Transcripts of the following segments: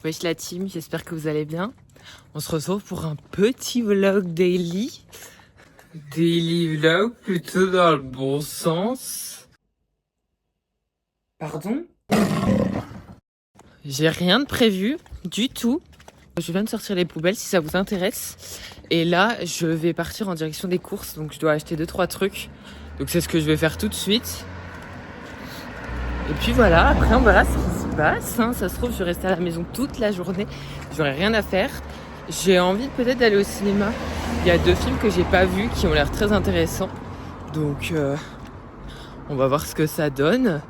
Wesh la team, j'espère que vous allez bien. On se retrouve pour un petit vlog daily. Daily vlog, plutôt dans le bon sens. Pardon? J'ai rien de prévu du tout. Je viens de sortir les poubelles si ça vous intéresse. Et là, je vais partir en direction des courses. Donc je dois acheter 2-3 trucs. Donc c'est ce que je vais faire tout de suite. Et puis voilà, après on verra ce qui se passe. Hein. Ça se trouve, je vais rester à la maison toute la journée. J'aurai rien à faire. J'ai envie peut-être d'aller au cinéma. Il y a 2 films que j'ai pas vus qui ont l'air très intéressants. Donc on va voir ce que ça donne.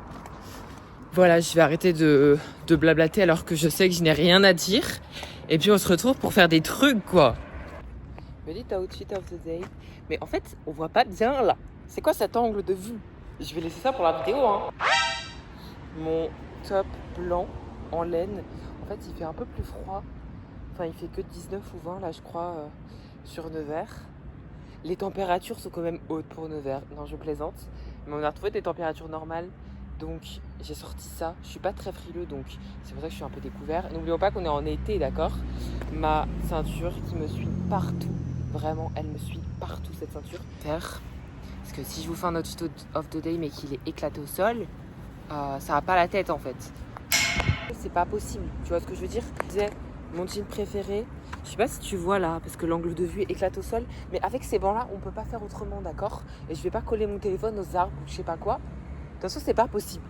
Voilà, je vais arrêter de blablater alors que je sais que je n'ai rien à dire. Et puis on se retrouve pour faire des trucs quoi. Me dit outfit of the day. Mais en fait, on voit pas bien là. C'est quoi cet angle de vue? Je vais laisser ça pour la vidéo hein. Mon top blanc en laine. En fait, il fait un peu plus froid. Enfin, il fait que 19 ou 20 là, je crois, sur Nevers. Les températures sont quand même hautes pour Nevers. Non, je plaisante. Mais on a retrouvé des températures normales. Donc, j'ai sorti ça. Je suis pas très frileux, donc c'est pour ça que je suis un peu découvert. N'oublions pas qu'on est en été, d'accord? Ma ceinture qui me suit partout. Vraiment, elle me suit partout, cette ceinture. Parce que si je vous fais un outfit of the day, mais qu'il est éclaté au sol, ça va pas la tête en fait. C'est pas possible, tu vois ce que je veux dire? Je disais, mon jean préféré, je sais pas si tu vois là, parce que l'angle de vue éclate au sol, mais avec ces bancs là, on peut pas faire autrement, d'accord? Et je vais pas coller mon téléphone aux arbres ou je sais pas quoi. De toute façon, c'est pas possible.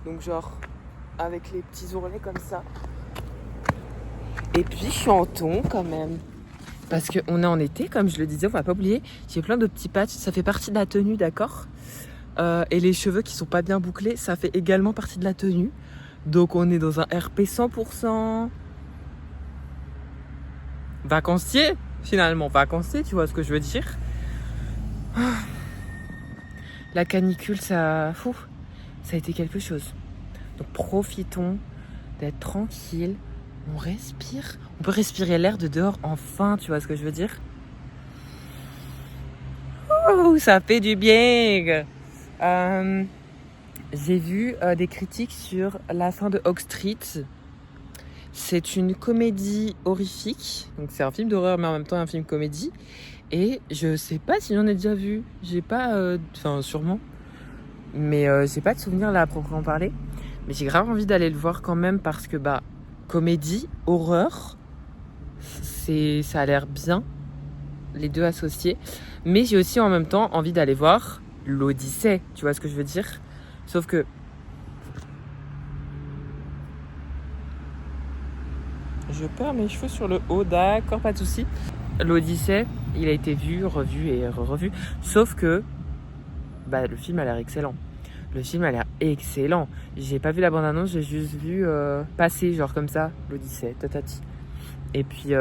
Donc genre, avec les petits ourlets comme ça. Et puis, je suis en ton quand même. Parce qu'on est en été, comme je le disais, on va pas oublier. J'ai plein de petits patchs, ça fait partie de la tenue, d'accord? Et les cheveux qui sont pas bien bouclés, ça fait également partie de la tenue. Donc on est dans un RP 100% vacancier, finalement. Vacancier, tu vois ce que je veux dire? La canicule, ça a été quelque chose. Donc profitons d'être tranquille. On respire. On peut respirer l'air de dehors enfin, tu vois ce que je veux dire? Ça fait du bien. J'ai vu des critiques sur la fin de Hawk Street. C'est une comédie horrifique. Donc c'est un film d'horreur mais en même temps un film comédie. Et je sais pas si j'en ai déjà vu. J'ai pas... Enfin sûrement. Mais j'ai pas de souvenir là à proprement parler. Mais j'ai grave envie d'aller le voir quand même parce que comédie, horreur, ça a l'air bien. Les deux associés. Mais j'ai aussi en même temps envie d'aller voir l'Odyssée, tu vois ce que je veux dire? Sauf que je perds mes cheveux sur le haut, d'accord, pas de souci. L'Odyssée, il a été vu, revu et revu. Sauf que le film a l'air excellent. Le film a l'air excellent. J'ai pas vu la bande-annonce, j'ai juste vu passer, genre comme ça, l'Odyssée, tatati. Et puis,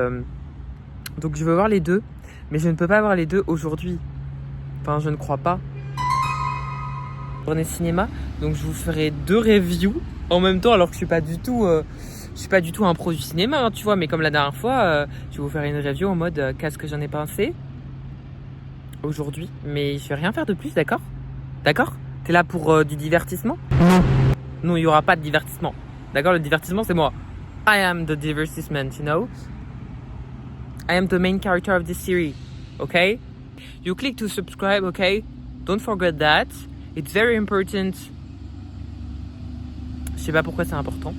donc je veux voir les deux, mais je ne peux pas voir les deux aujourd'hui. Enfin, je ne crois pas. Journée cinéma, donc je vous ferai 2 reviews en même temps, alors que je suis pas du tout un pro du cinéma, hein, tu vois, mais comme la dernière fois, je vais vous faire une review en mode qu'est-ce que j'en ai pensé aujourd'hui, mais je vais rien faire de plus, d'accord? D'accord? T'es là pour du divertissement? Non, il y aura pas de divertissement, d'accord? Le divertissement, c'est moi. I am the divertissement, you know? I am the main character of this series, okay? You click to subscribe, okay? Don't forget that. It's very important. Je sais pas pourquoi c'est important.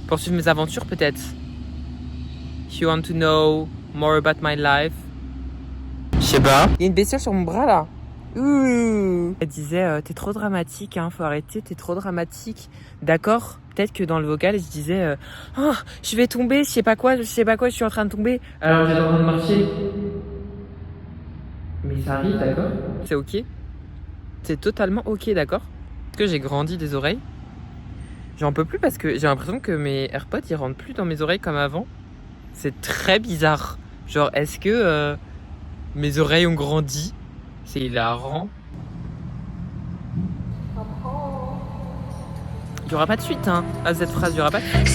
Pour suivre mes aventures peut-être. If you want to know more about my life. Je sais pas. Il y a une bestiole sur mon bras là. Ouh. Elle disait t'es trop dramatique, hein, faut arrêter, t'es trop dramatique. D'accord? Peut-être que dans le vocal je disais oh, je vais tomber, je sais pas quoi, je suis en train de tomber. Alors j'ai en train de marcher. Mais ça arrive, d'accord? C'est ok? C'est totalement ok, d'accord? Est-ce que j'ai grandi des oreilles? J'en peux plus parce que j'ai l'impression que mes AirPods ils rentrent plus dans mes oreilles comme avant. C'est très bizarre. Genre, est-ce que mes oreilles ont grandi? C'est hilarant. Il y aura pas de suite, hein, à cette phrase. Il y aura pas de suite.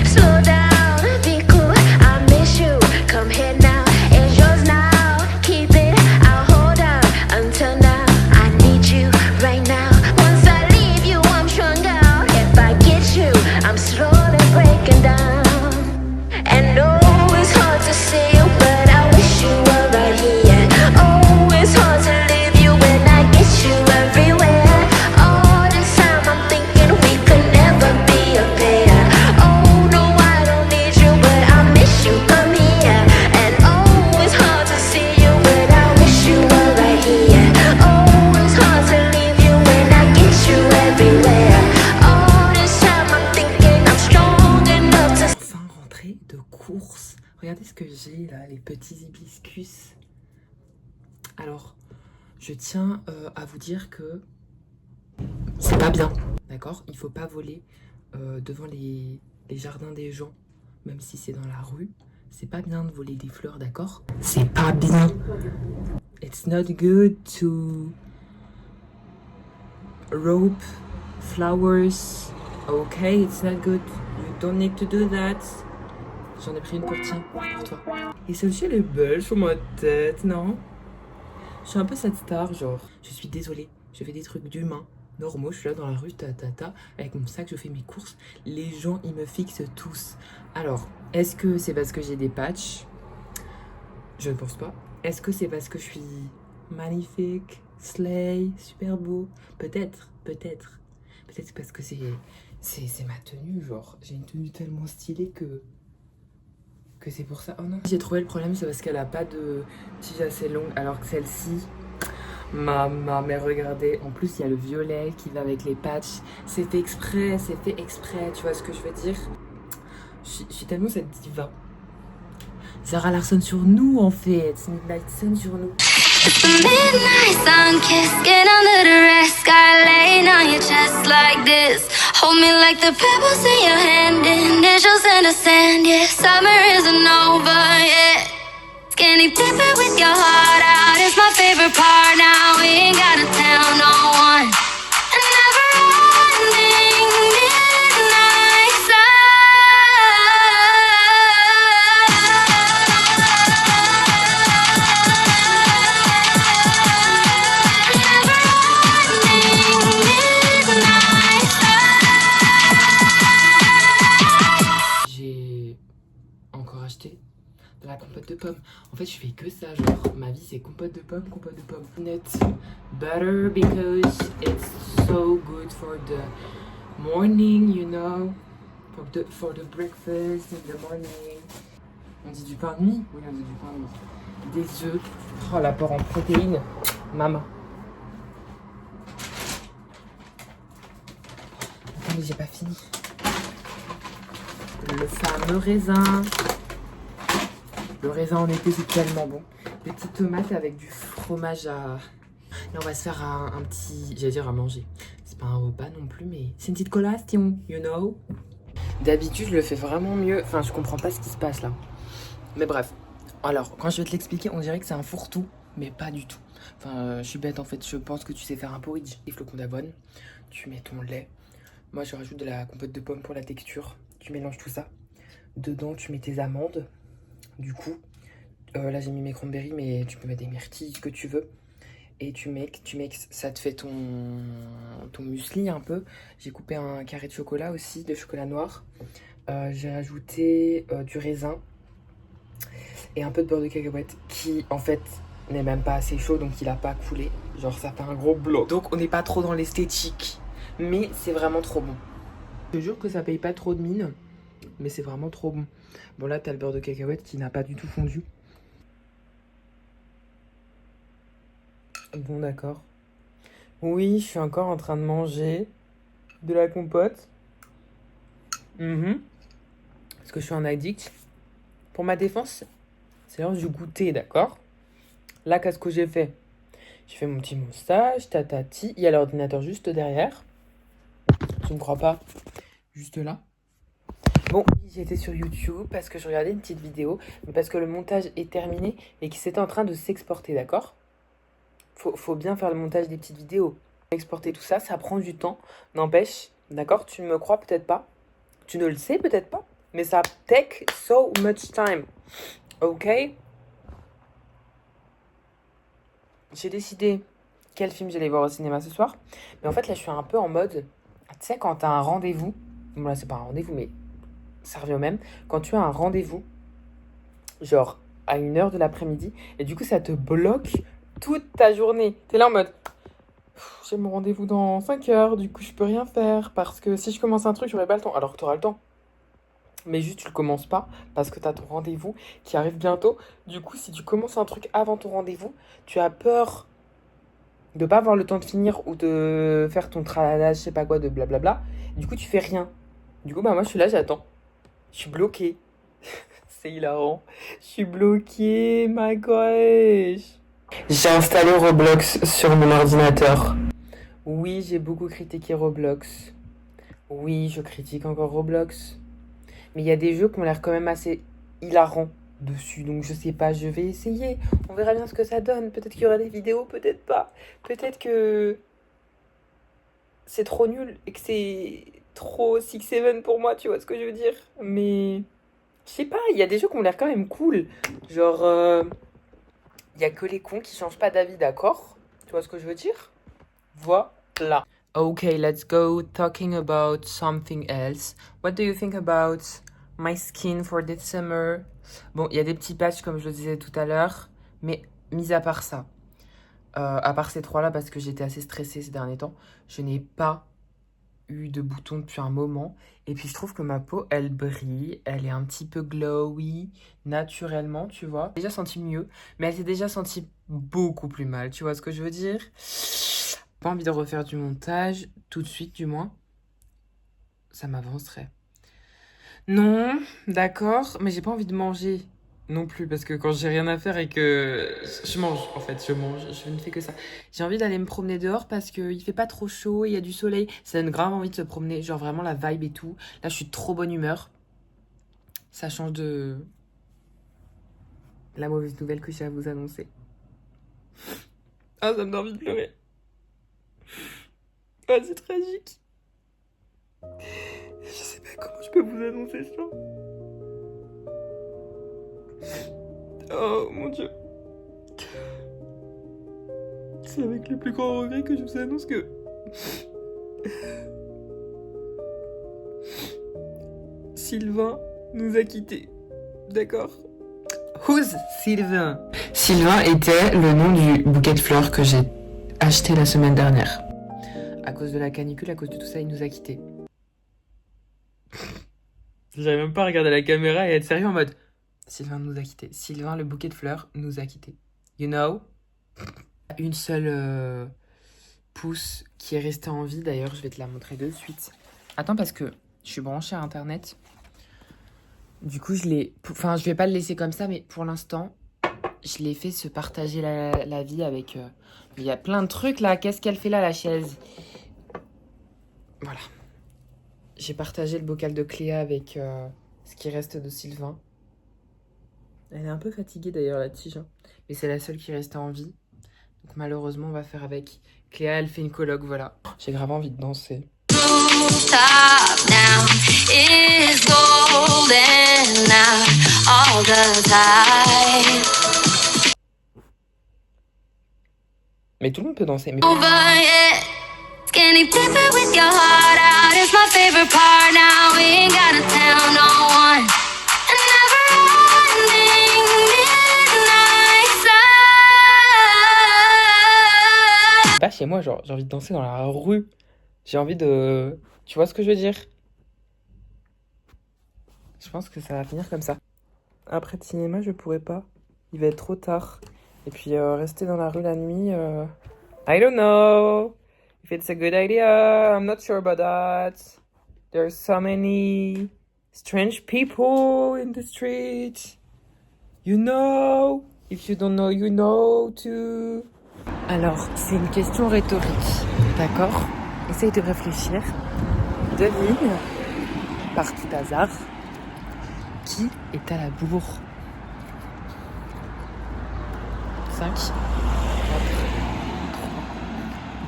Slow down, be cool, I miss you. Come here now, it's yours now. Keep it, I'll hold j'ai là les petits hibiscus. Alors, je tiens à vous dire que c'est pas bien, d'accord? Il faut pas voler devant les jardins des gens, même si c'est dans la rue. C'est pas bien de voler des fleurs, d'accord? C'est pas bien. It's not good to rope flowers. Okay, it's not good. You don't need to do that. J'en ai pris une pour toi. Et celle-ci, elle est belle sur ma tête, non? Je suis un peu cette star, genre. Je suis désolée, je fais des trucs d'humain normaux. Je suis là dans la rue, avec mon sac, je fais mes courses. Les gens, ils me fixent tous. Alors, est-ce que c'est parce que j'ai des patchs? Je ne pense pas. Est-ce que c'est parce que je suis magnifique, slay, super beau? Peut-être. Peut-être parce que c'est ma tenue, genre. J'ai une tenue tellement stylée que c'est pour ça. Oh non. J'ai trouvé le problème, c'est parce qu'elle a pas de tige assez longue, alors que celle-ci, maman, mais regardez, en plus il y a le violet qui va avec les patchs. C'est fait exprès, tu vois ce que je veux dire? Je suis tellement cette diva. Sarah Larsson sur nous en fait, Midnight Sun sur nous. It's the midnight sun kiss, get under the red sky, laying on your chest like this. Hold me like the pebbles in your hand, initials in the sand, yeah. Summer isn't over yet. Skinny dipping with your heart out is my favorite part. Now we ain't gotta tell no one. A never-ending midnight sun. J'ai encore acheté de la compote de pommes. En fait, je fais que ça, genre ma vie c'est compote de pommes. Nut butter because it's so good for the morning, you know, for the breakfast in the morning. On dit du pain de mie? Oui, on dit du pain de mie. Des œufs. Oh, l'apport en protéines, maman. Attendez, j'ai pas fini. Le fameux raisin. Le raisin en été, c'est tellement bon. Des petites tomates avec du fromage à... Là, on va se faire un petit... J'allais dire à manger. C'est pas un repas non plus, mais c'est une petite collation, you know. D'habitude, je le fais vraiment mieux. Enfin, je comprends pas ce qui se passe là. Mais bref. Alors, quand je vais te l'expliquer, on dirait que c'est un fourre-tout, mais pas du tout. Enfin, je suis bête en fait. Je pense que tu sais faire un porridge. Des flocons d'avoine. Tu mets ton lait. Moi, je rajoute de la compote de pommes pour la texture. Tu mélanges tout ça. Dedans, tu mets tes amandes. Du coup, là, j'ai mis mes cranberries, mais tu peux mettre des myrtilles, ce que tu veux. Et tu mixes, ça te fait ton muesli un peu. J'ai coupé un carré de chocolat aussi, de chocolat noir. J'ai rajouté du raisin et un peu de beurre de cacahuète qui, en fait, n'est même pas assez chaud, donc il a pas coulé. Genre, ça fait un gros bloc. Donc, on n'est pas trop dans l'esthétique, mais c'est vraiment trop bon. Je te jure que ça paye pas trop de mine, mais c'est vraiment trop bon. Bon, là, t'as le beurre de cacahuète qui n'a pas du tout fondu. Bon, d'accord. Oui, je suis encore en train de manger de la compote. Parce que je suis un addict. Pour ma défense, c'est l'heure du goûter, d'accord? Là, qu'est-ce que j'ai fait? J'ai fait mon petit moustache, tatati. Il y a l'ordinateur juste derrière. Tu me crois pas? Juste là. Bon, j'étais sur YouTube parce que je regardais une petite vidéo, mais parce que le montage est terminé et qu'il c'était en train de s'exporter, d'accord? Faut bien faire le montage des petites vidéos. Exporter tout ça, ça prend du temps. N'empêche, d'accord? Tu ne me crois peut-être pas. Tu ne le sais peut-être pas. Mais ça take so much time. Ok? J'ai décidé quel film j'allais voir au cinéma ce soir. Mais en fait, là, je suis un peu en mode... Tu sais, quand t'as un rendez-vous... Bon, là, c'est pas un rendez-vous, mais ça revient au même. Quand tu as un rendez-vous, genre à 1h de l'après-midi, et du coup, ça te bloque toute ta journée. T'es là en mode... J'ai mon rendez-vous dans 5 heures, du coup, je peux rien faire. Parce que si je commence un truc, j'aurai pas le temps. Alors que t'auras le temps. Mais juste, tu le commences pas parce que t'as ton rendez-vous qui arrive bientôt. Du coup, si tu commences un truc avant ton rendez-vous, tu as peur de pas avoir le temps de finir ou de faire ton tralala, je sais pas quoi, de blablabla. Du coup, tu fais rien. Du coup, bah moi, je suis là, j'attends. Je suis bloquée. C'est hilarant. Je suis bloquée, my gosh. J'ai installé Roblox sur mon ordinateur. Oui, j'ai beaucoup critiqué Roblox. Oui, je critique encore Roblox. Mais il y a des jeux qui ont l'air quand même assez hilarants dessus. Donc je sais pas, je vais essayer. On verra bien ce que ça donne. Peut-être qu'il y aura des vidéos, peut-être pas. Peut-être que c'est trop nul et que c'est trop 6-7 pour moi, tu vois ce que je veux dire. Mais je sais pas, il y a des jeux qui ont l'air quand même cool. Genre, il y a que les cons qui changent pas d'avis, d'accord? Tu vois ce que je veux dire? Voilà. Okay, let's go talking about something else. What do you think about my skin for this summer? Bon, il y a des petits patchs comme je le disais tout à l'heure, mais mis à part ça, à part ces trois-là, parce que j'étais assez stressée ces derniers temps, je n'ai pas eu de boutons depuis un moment. Et puis je trouve que ma peau, elle brille, elle est un petit peu glowy, naturellement, tu vois. J'ai déjà senti mieux, mais elle s'est déjà sentie beaucoup plus mal, tu vois ce que je veux dire? Pas envie de refaire du montage, tout de suite du moins. Ça m'avancerait. Non, d'accord, mais j'ai pas envie de manger non plus, parce que quand j'ai rien à faire et que je mange, en fait, je mange, je ne fais que ça. J'ai envie d'aller me promener dehors parce qu'il fait pas trop chaud, il y a du soleil, ça donne grave envie de se promener, genre vraiment la vibe et tout. Là, je suis de trop bonne humeur. Ça change de la mauvaise nouvelle que j'ai à vous annoncer. Ah, ça me donne envie de pleurer. Ah, c'est tragique. Je sais pas comment je peux vous annoncer ça. Oh mon dieu. C'est avec le plus grand regret que je vous annonce que... Sylvain nous a quittés. D'accord? Who's Sylvain? Sylvain était le nom du bouquet de fleurs que j'ai acheté la semaine dernière. À cause de la canicule, à cause de tout ça, il nous a quittés. J'avais même pas regardé la caméra et être sérieux en mode... Sylvain nous a quittés. Sylvain, le bouquet de fleurs, nous a quittés. You know? Une seule pousse qui est restée en vie. D'ailleurs, je vais te la montrer de suite. Attends, parce que je suis branchée à Internet. Du coup, je l'ai... Enfin, je vais pas le laisser comme ça, mais pour l'instant, je l'ai fait se partager la vie avec... Il y a plein de trucs, là. Qu'est-ce qu'elle fait là, la chaise? Voilà. J'ai partagé le bocal de Cléa avec ce qui reste de Sylvain. Elle est un peu fatiguée d'ailleurs, la tige. Hein. Mais c'est la seule qui restait en vie. Donc malheureusement, on va faire avec. Cléa, elle fait une coloc, voilà. J'ai grave envie de danser. Mais tout le monde peut danser. Mais... Skinny dipping with your heart out is my favorite part. Now we ain't gotta tell no one. Pas chez moi, genre, j'ai envie de danser dans la rue. J'ai envie de... Tu vois ce que je veux dire? Je pense que ça va finir comme ça. Après le cinéma, je pourrais pas. Il va être trop tard. Et puis, rester dans la rue la nuit... I don't know if it's a good idea. I'm not sure about that. There's so many strange people in the street. You know? If you don't know, you know too. Alors, c'est une question rhétorique, d'accord? Essaye de réfléchir. Devine, par tout hasard, qui est à la bourre? 5, 4, 3,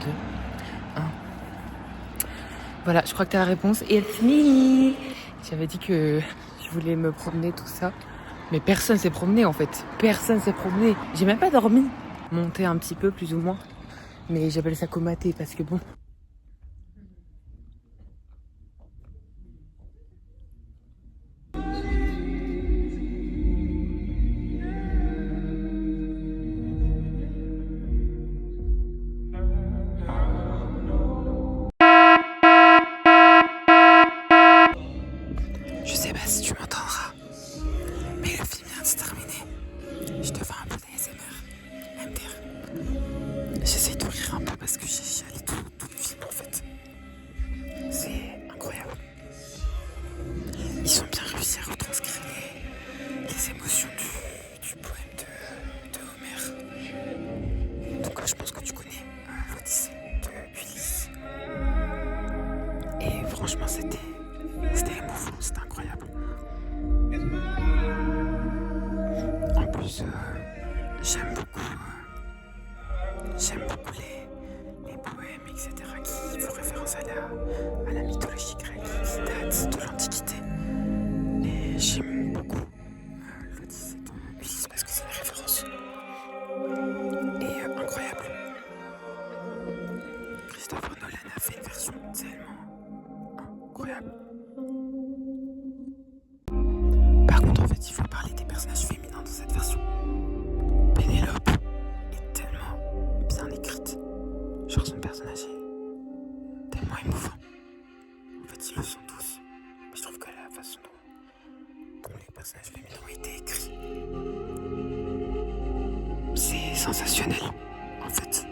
2, 1. Voilà, je crois que t'as la réponse. Et it's me! J'avais dit que je voulais me promener, tout ça. Mais personne s'est promené, en fait. Personne s'est promené. J'ai même pas dormi. Monter un petit peu, plus ou moins. Mais j'appelle ça comater parce que bon... Je sais pas si tu m'entendras, mais le film vient de se terminer. Je te fais un peu d'ASMR. MDR. J'essaye de rire un peu parce que j'ai chialé tout le film en fait. C'est incroyable. Ils ont bien réussi à retranscrire je pense que tu connais l'Odyssée de Ulysse. Et franchement, c'était émouvant, c'était incroyable. En plus, j'aime beaucoup les poèmes, etc. qui font référence à la mythologie grecque qui date de l'Antiquité. Et j'aime beaucoup l'Odyssée de Ulysse parce que c'est une référence et incroyable. Christopher Nolan a fait une version tellement incroyable. Par contre, en fait, il faut parler des personnages féminins dans cette version. Pénélope est tellement bien écrite. Genre, son personnage est tellement émouvant. En fait, ils le sont tous. Mais je trouve que la façon dont les personnages féminins ont été écrits, c'est sensationnel, en fait.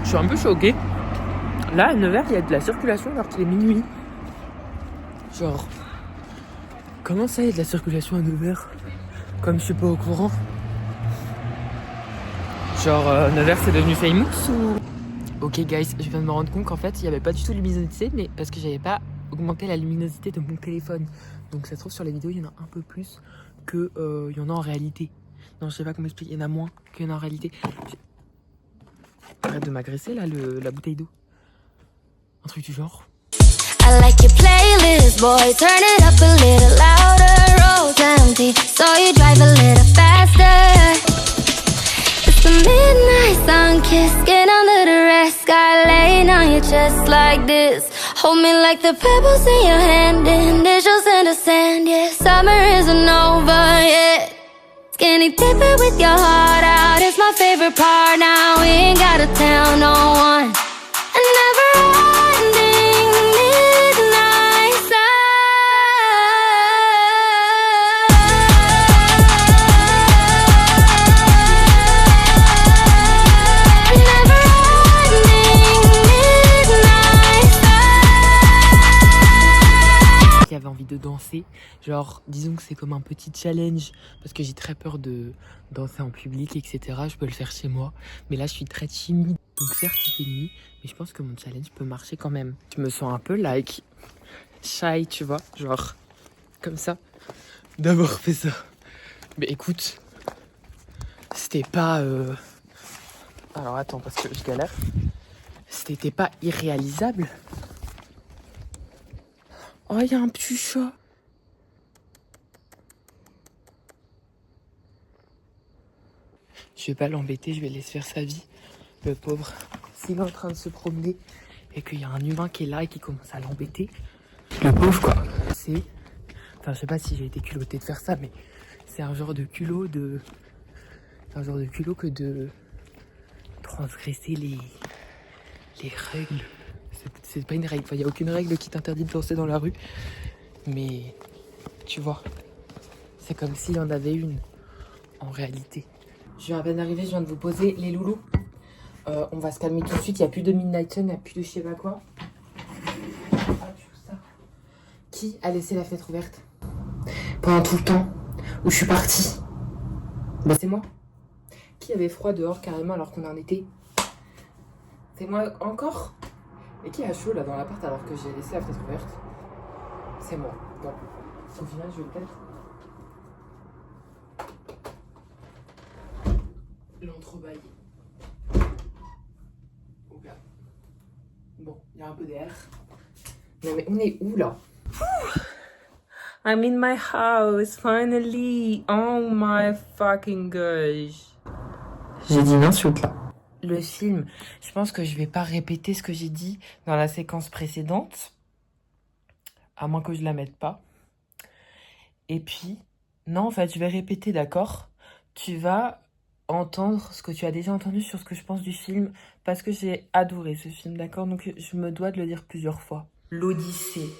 Je suis un peu choquée. Là, à 9h, il y a de la circulation alors qu'il est minuit. Genre, comment ça, il y a de la circulation à 9h? Comme je suis pas au courant. Genre, 9h, c'est devenu famous ou... Ok, guys, je viens de me rendre compte qu'en fait, il n'y avait pas du tout de luminosité, mais parce que j'avais pas augmenté la luminosité de mon téléphone. Donc, ça se trouve, sur les vidéos, il y en a un peu plus que il y en a en réalité. Non, je sais pas comment expliquer. Il y en a moins qu'il y en a en réalité. Arrête de m'agresser là, la bouteille d'eau. Un truc du genre. I like your playlist, boy. Turn it up a little louder. Road's empty, so you drive a little faster. It's the midnight sun kiss, skin under the red sky, laying on your chest like this. Hold me like the pebbles in your hand, initials in the sand. Yeah, summer isn't over yet. Skinny dipping with your heart out is my favorite part. Now we ain't gotta tell no one. And never ending midnight sun. Never ending midnight sun. Qui avait envie de danser, genre disons que c'est comme un petit challenge parce que j'ai très peur de danser en public, etc. Je peux le faire chez moi, mais là je suis très timide, donc certes il fait nuit, mais je pense que mon challenge peut marcher quand même. Je me sens un peu like shy, tu vois, genre comme ça, d'avoir fait ça. Mais écoute, c'était pas alors attends parce que je galère, c'était pas irréalisable. Oh, il y a un petit chat. Je vais pas l'embêter, je vais laisser faire sa vie. Le pauvre, s'il est en train de se promener et qu'il y a un humain qui est là et qui commence à l'embêter. Le pauvre, quoi. C'est... Enfin, je sais pas si j'ai été culotté de faire ça, mais c'est un genre de culot de... C'est un genre de culot que de transgresser les règles. C'est pas une règle, il n'y a aucune règle qui t'interdit de danser dans la rue. Mais, tu vois, c'est comme s'il y en avait une, en réalité. Je viens à peine d'arriver, je viens de vous poser les loulous. On va se calmer tout de suite, il n'y a plus de Midnight Sun, il n'y a plus de je sais pas quoi. Qui a laissé la fenêtre ouverte pendant tout le temps où je suis partie? Bah c'est moi. Qui avait froid dehors carrément alors qu'on est en été? C'est moi encore? Et qui a chaud là dans l'appart alors que j'ai laissé la fenêtre ouverte? C'est moi. Bon, au final je vais peut-être l'entrebâiller. Oula. Bon, il y a un peu d'air. Non mais on est où là? I'm in my house, finally. Oh my fucking gosh. J'ai dit une insulte là. Le film, je pense que je vais pas répéter ce que j'ai dit dans la séquence précédente. À moins que je la mette pas. Et puis, non, en fait, je vais répéter, d'accord? Tu vas entendre ce que tu as déjà entendu sur ce que je pense du film, parce que j'ai adoré ce film, d'accord? Donc, je me dois de le dire plusieurs fois. L'Odyssée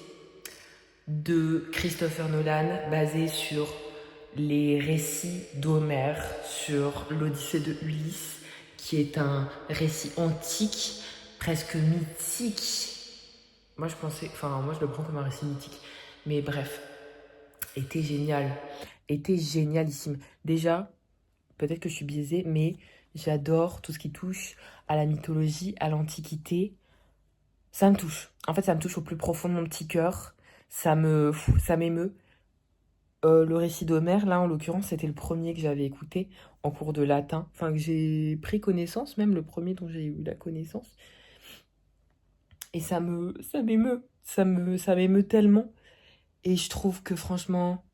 de Christopher Nolan, basé sur les récits d'Homère sur l'Odyssée de Ulysse, qui est un récit antique, presque mythique. Moi, je le prends comme un récit mythique. Mais bref, était génialissime. Déjà, peut-être que je suis biaisée, mais j'adore tout ce qui touche à la mythologie, à l'Antiquité. Ça me touche. En fait, ça me touche au plus profond de mon petit cœur. Ça m'émeut. Le récit d'Homère, là, en l'occurrence, c'était le premier que j'avais écouté en cours de latin. Enfin, que j'ai pris connaissance, même le premier dont j'ai eu la connaissance. Et ça m'émeut. Ça m'émeut tellement. Et je trouve que franchement,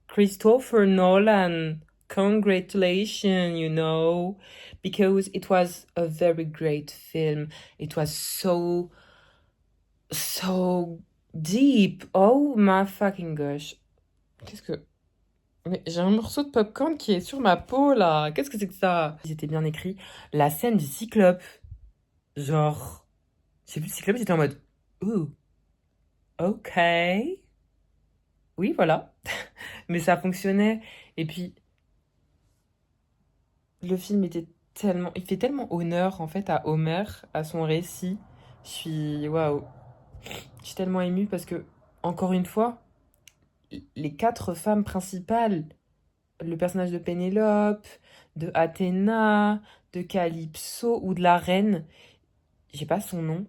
Christopher Nolan, congratulations, you know, because it was a very great film. It was so deep. Oh my fucking gosh. Qu'est-ce que... Mais j'ai un morceau de popcorn qui est sur ma peau, là. Qu'est-ce que c'est que ça? Ils étaient bien écrits. La scène du cyclope. Genre... J'ai vu le cyclope, j'étais en mode... Ouh, ok. Oui, voilà. Mais ça fonctionnait. Et puis, le film était tellement... Il fait tellement honneur, en fait, à Homer, à son récit. Je suis... Waouh. Je suis tellement émue parce que, encore une fois, les 4 femmes principales, le personnage de Pénélope, de Athéna, de Calypso ou de la reine, j'ai pas son nom.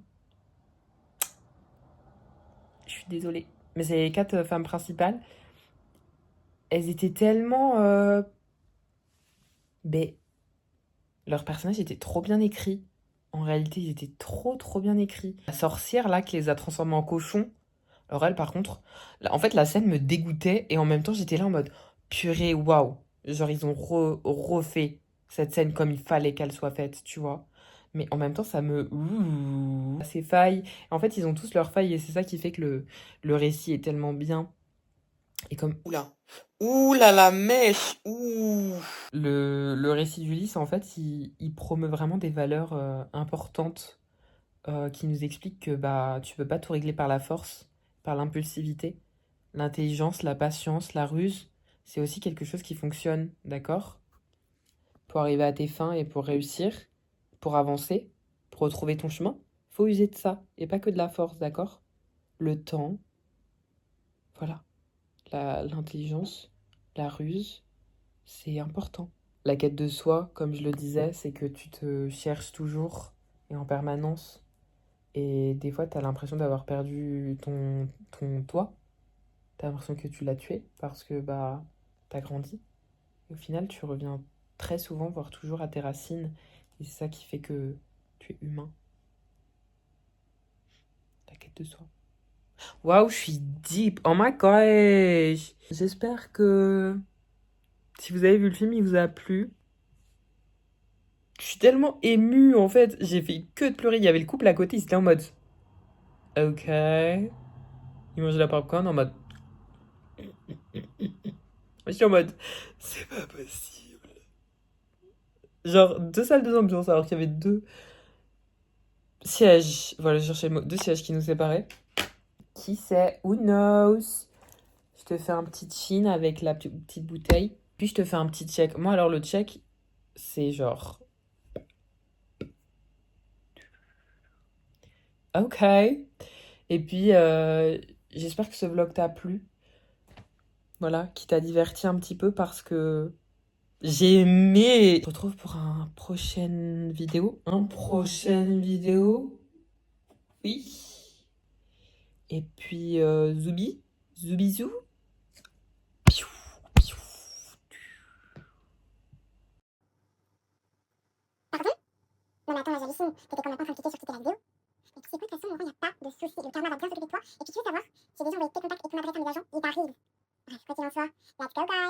Je suis désolée. Mais c'est les 4 femmes principales. Elles étaient tellement... Ben, leurs personnages étaient trop bien écrits. En réalité, ils étaient trop bien écrits. La sorcière, là, qui les a transformés en cochons. Alors elle, par contre... En fait, la scène me dégoûtait. Et en même temps, j'étais là en mode... Purée, waouh. Genre, ils ont refait cette scène comme il fallait qu'elle soit faite, tu vois. Mais en même temps, ça me... Ouh, ces failles. En fait, ils ont tous leurs failles. Et c'est ça qui fait que le récit est tellement bien. Et comme... Oula. Ouh là la mèche. Ouh. Le récit d'Ulysse, en fait, il promeut vraiment des valeurs importantes qui nous expliquent que bah, tu peux pas tout régler par la force, par l'impulsivité. L'intelligence, la patience, la ruse, c'est aussi quelque chose qui fonctionne, d'accord? Pour arriver à tes fins et pour réussir, pour avancer, pour retrouver ton chemin, faut user de ça et pas que de la force, d'accord? Le temps, voilà. L'intelligence, la ruse, c'est important. La quête de soi, comme je le disais, c'est que tu te cherches toujours et en permanence. Et des fois, tu as l'impression d'avoir perdu ton toi. Tu as l'impression que tu l'as tué parce que bah, tu as grandi. Et au final, tu reviens très souvent, voire toujours à tes racines. Et c'est ça qui fait que tu es humain. La quête de soi. Waouh, je suis deep. Oh my gosh. J'espère que si vous avez vu le film, il vous a plu. Je suis tellement émue en fait. J'ai fait que de pleurer. Il y avait le couple à côté, ils étaient en mode. Ok. Ils mangeaient la popcorn en mode. Je suis en mode. C'est pas possible. Genre 2 salles, 2 ambiances, alors qu'il y avait 2 sièges. Voilà, je cherchais le mot. 2 sièges qui nous séparaient. Qui sait? Who knows? Je te fais un petit chin avec la petite bouteille. Puis je te fais un petit check. Moi, alors, le check, c'est genre. Ok. Et puis, j'espère que ce vlog t'a plu. Voilà, qui t'a diverti un petit peu parce que j'ai aimé. On se retrouve pour un prochaine vidéo. Un prochaine vidéo. Oui. Et puis, zoubizou. Piou, piou. Pardon? Non mais attends, là j'hallucine. T'étais quand même pas en train de cliquer sur quitter la vidéo. Mais tu sais quoi, de toute façon, Laurent, y a pas de soucis. Le karma va bien s'occuper de toi. Et puis tu veux savoir, j'ai déjà envoyé tes contacts et ton adresse à mes agents, ils t'arrivent. Bref, quoi qu'il en soit, let's go guys!